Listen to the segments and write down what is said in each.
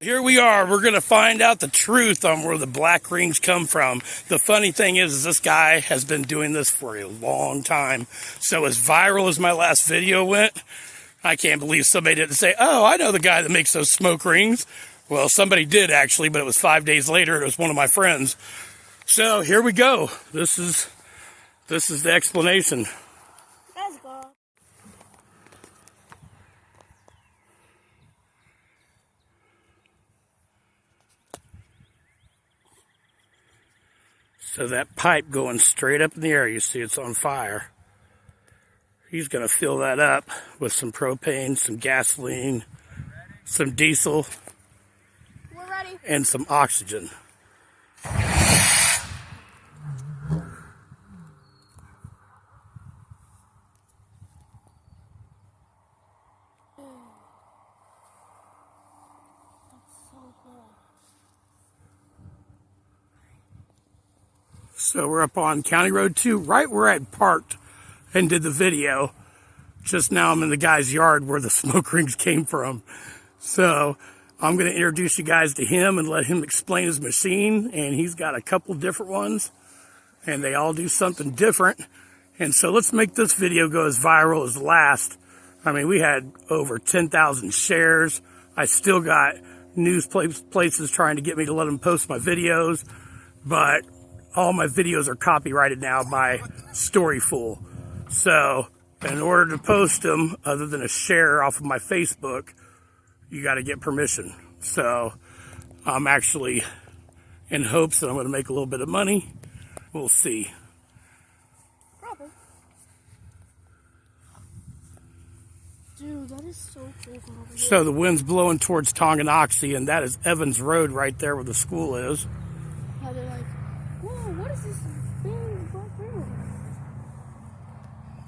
Here we are. We're going to find out the truth on where the black rings come from. The funny thing is this guy has been doing this for a long time. So as viral as my last video went, I can't believe somebody didn't say, oh, I know the guy that makes those smoke rings. Well, somebody did actually, but it was 5 days later. It was one of my friends. So here we go. This is the explanation. Let's go. So that pipe going straight up in the air, you see it's on fire. He's going to fill that up with some propane, some gasoline, some diesel, We're ready. and some oxygen. So we're up on County Road 2, right where I parked and did the video. Just now I'm in the guy's yard where the smoke rings came from. So I'm going to introduce you guys to him and let him explain his machine. And he's got a couple different ones, and they all do something different. And so let's make this video go as viral as the last. I mean, we had over 10,000 shares. I still got news places trying to get me to let them post my videos, but all my videos are copyrighted now by Storyful. So in order to post them, other than a share off of my Facebook, you got to get permission. So I'm actually in hopes that I'm going to make a little bit of money. We'll see. Probably. Dude, that is so cool from over here. So the wind's blowing towards Tonganoxie, and that is Evans Road right there where the school is. How they're like, whoa, what is this thing? Black ring?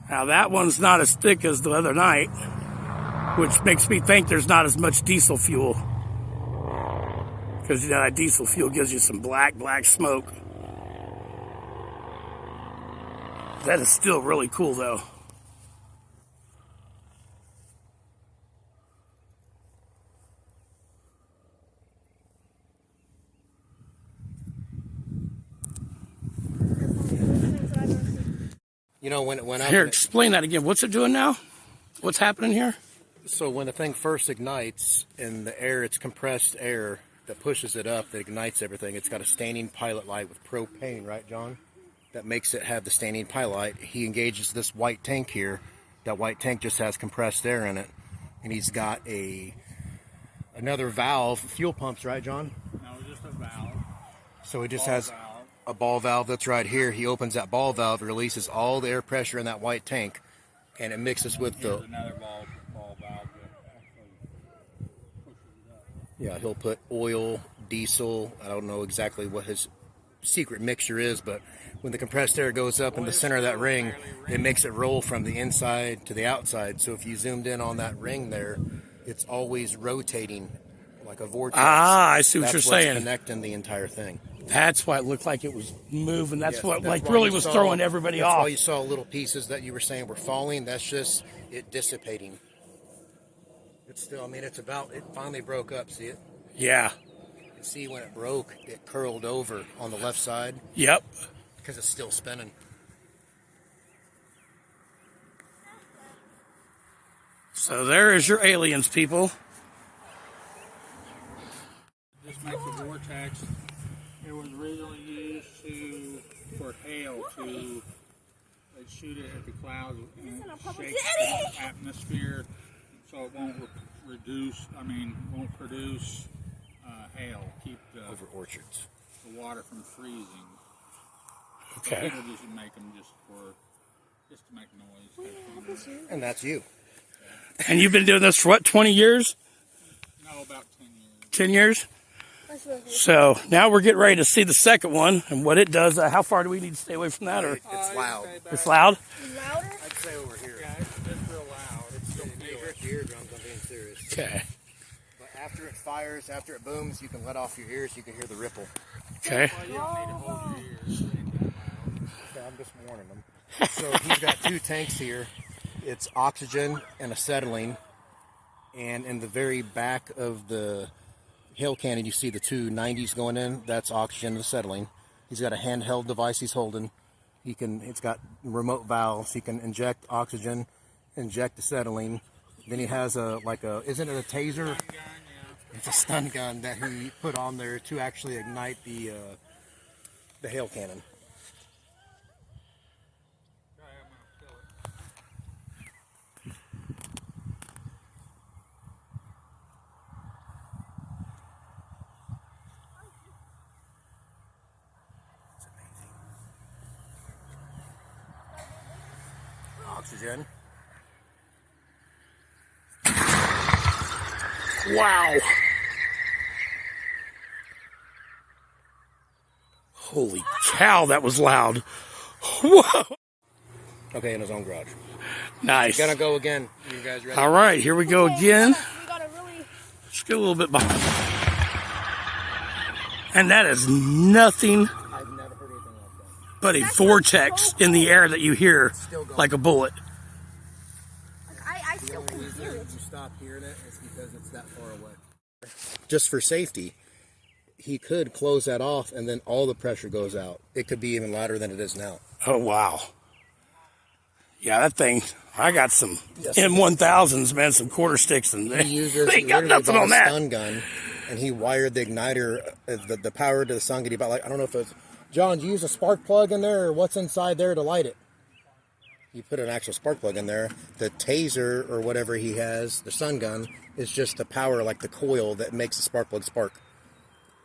Now that one's not as thick as the other night, which makes me think there's not as much diesel fuel. Because you know that diesel fuel gives you some black smoke. That is still really cool though. You know, when it went up. Here, explain that again. What's it doing now? What's happening here? So when the thing first ignites in the air, it's compressed air that pushes it up, that ignites everything. It's got a standing pilot light with propane, right, John? That makes it have the standing pilot light. He engages this white tank here. That white tank just has compressed air in it. And he's got another valve, fuel pumps, right, John? No, just a valve. So it just has a ball valve that's right here. He opens that ball valve, releases all the air pressure in that white tank, and it mixes with the... Another ball valve that actually pushes it up. Yeah, he'll put oil, diesel, I don't know exactly what his secret mixture is, but when the compressed air goes up in the center of that ring, it makes it roll from the inside to the outside. So if you zoomed in on that ring there, it's always rotating like a vortex. Ah, I see what you're That's what's saying. connecting the entire thing. That's why it looked like it was moving. That's Yes, what that's like why really you was saw- throwing everybody that's off. why you saw little pieces that you were saying were falling. That's just it dissipating. It's still, I mean, it finally broke up. See it? Yeah. You can see when it broke, it curled over on the left side Yep. because it's still spinning. So there is your aliens, people. This makes a vortex. It was originally used for hail to shoot it at the clouds and shake the atmosphere, so it won't won't produce hail. Keep Over orchards. the water from freezing. Okay. People just make them just to make noise. have fun. And that's you. And you've been doing this for what, 20 years? No, about 10 years. 10 years? That's really cool. So now we're getting ready to see the second one and what it does. How far do we need to stay away from that? Or It's loud. it's loud? Louder? I'd say over here. Yeah, it's real loud. You hurt your eardrums, I'm being serious. Okay. But after it fires, after it booms, you can let off your ears, you can hear the ripple. Okay. Well, you don't need to hold your ears. It ain't that loud. Okay, I'm just warning them. So he's got two tanks here. It's oxygen and acetylene. And in the very back of the hail cannon, you see the two 90s going in. That's oxygen and acetylene. He's got a handheld device he's holding. It's got remote valves. He can inject oxygen, inject acetylene. Then he has isn't it a taser? It's a stun gun that he put on there to actually ignite the hail cannon. Oxygen. Wow. Holy cow, that was loud. Whoa. Okay, in his own garage. Nice. Gonna go again. You guys ready? All right, here we go again. We gotta really. Let's get a little bit behind. And that is nothing I've never heard anything like that. but a vortex in the air that you hear like a bullet. I still can hear it. You stop hearing it, it's because it's that far away. Just for safety, he could close that off and then all the pressure goes out. It could be even louder than it is now. Oh, wow. Yeah, that thing, I got some M1000s, man, some quarter sticks, and they ain't got nothing on that. Stun gun, and he wired the igniter, the power to the sun gun. About, like, I don't know if it's, John, do you use a spark plug in there, or what's inside there to light it? You put an actual spark plug in there. The taser, or whatever he has, the sun gun, is just the power, like the coil that makes the spark plug spark.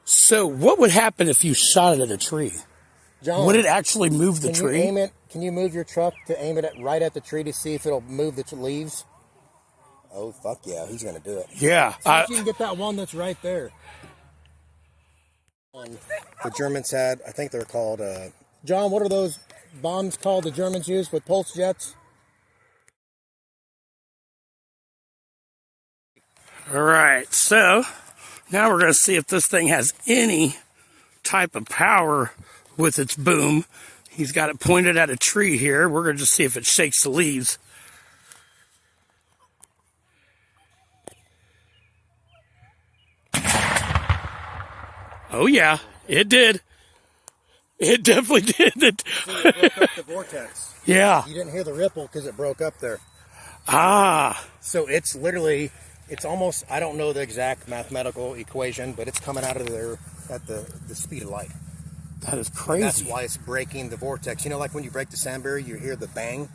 So what would happen if you shot it at a tree? John, Would it actually move the tree? You aim it? Can you move your truck to aim it right at the tree to see if it'll move the leaves? Oh, fuck yeah, he's going to do it. Yeah. See if you can get that one that's right there. The Germans had, I think they're called, John, what are those bombs called the Germans used with pulse jets? All right, so now we're going to see if this thing has any type of power with its boom. He's got it pointed at a tree here. We're going to just see if it shakes the leaves. Oh yeah, it did. It definitely did. It broke up the vortex. Yeah. You didn't hear the ripple because it broke up there. Ah. So it's literally, it's almost, I don't know the exact mathematical equation, but it's coming out of there at the speed of light. That is crazy. That's why it's breaking the vortex. You know, like when you break the sand barrier, you hear the bang.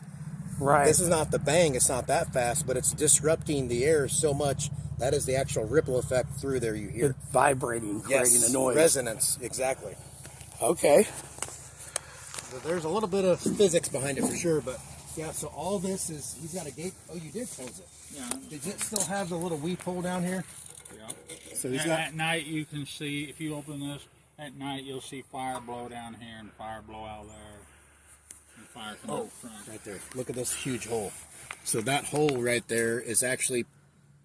Right. This is not the bang. It's not that fast, but it's disrupting the air so much. That is the actual ripple effect through there you hear. It's vibrating, creating a noise. Resonance, exactly. Okay. So there's a little bit of physics behind it for sure, but yeah, so all this is, he's got a gate. Oh, you did close it. Yeah. Did it still have the little weep hole down here? Yeah. So he's And got, at night you can see, if you open this, at night you'll see fire blow down here and fire blow out there. And fire come out front. right there. Look at this huge hole. So that hole right there is actually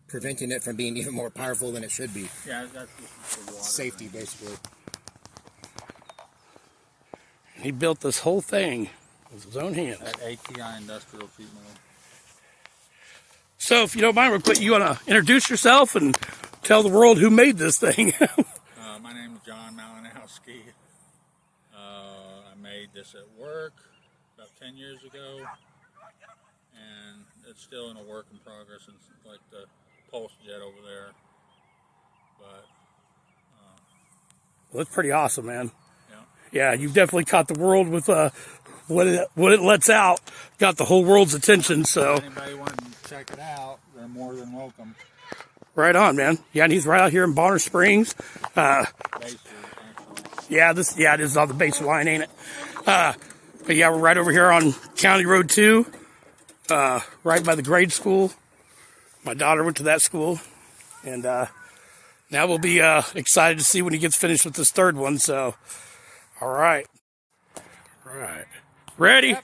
preventing it from being even more powerful than it should be. Yeah, that's just the water. Safety, basically. He built this whole thing with his own hands. At ATI Industrial Sheet Mill. So if you don't mind real quick, you want to introduce yourself and tell the world who made this thing? My name is John Malinowski. I made this at work about 10 years ago, and it's still in a work in progress, and like the pulse jet over there. But Well, that's pretty awesome, man. yeah, Yeah, you've definitely caught the world with what it lets out. Got the whole world's attention. So if anybody wants to check it out, they're more than welcome. right on, man. Yeah, and he's right out here in Bonner Springs. Basically, actually. Yeah, it is on the base line, ain't it? But yeah, we're right over here on County Road 2, right by the grade school. My daughter went to that school, and now we'll be excited to see when he gets finished with this third one. So, all right, ready? Yep.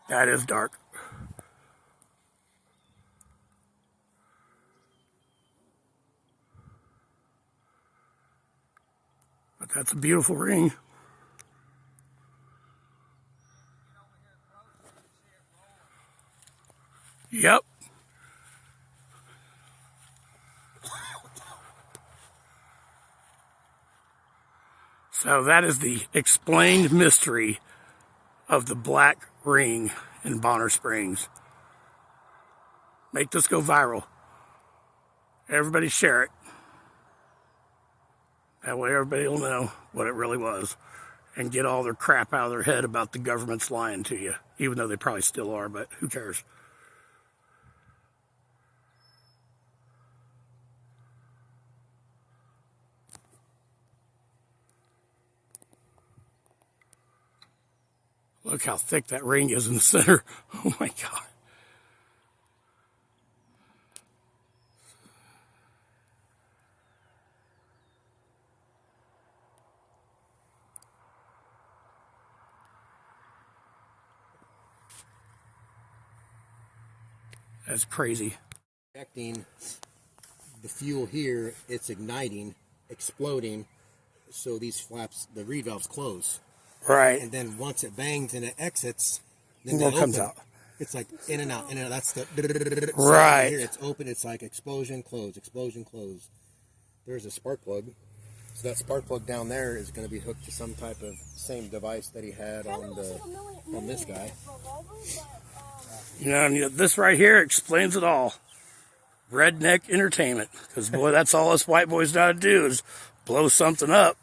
That is dark. But that's a beautiful ring. Yep. So that is the explained mystery of the black ring in Bonner Springs. Make this go viral. Everybody share it. That way everybody will know what it really was and get all their crap out of their head about the government's lying to you, even though they probably still are, but who cares? Look how thick that ring is in the center. Oh my God. That's crazy. Injecting the fuel here, it's igniting, exploding, so these flaps, the reed valves close. Right. And then once it bangs and it exits, then More it comes open. out. It's like in and out, in and out. That's the Right. Here it's open. It's like explosion, close, explosion, close. There's a spark plug. So that spark plug down there is going to be hooked to some type of same device that he had on this guy. You know, this right here explains it all. Redneck entertainment. Because, boy, that's all us white boys know how to do is blow something up.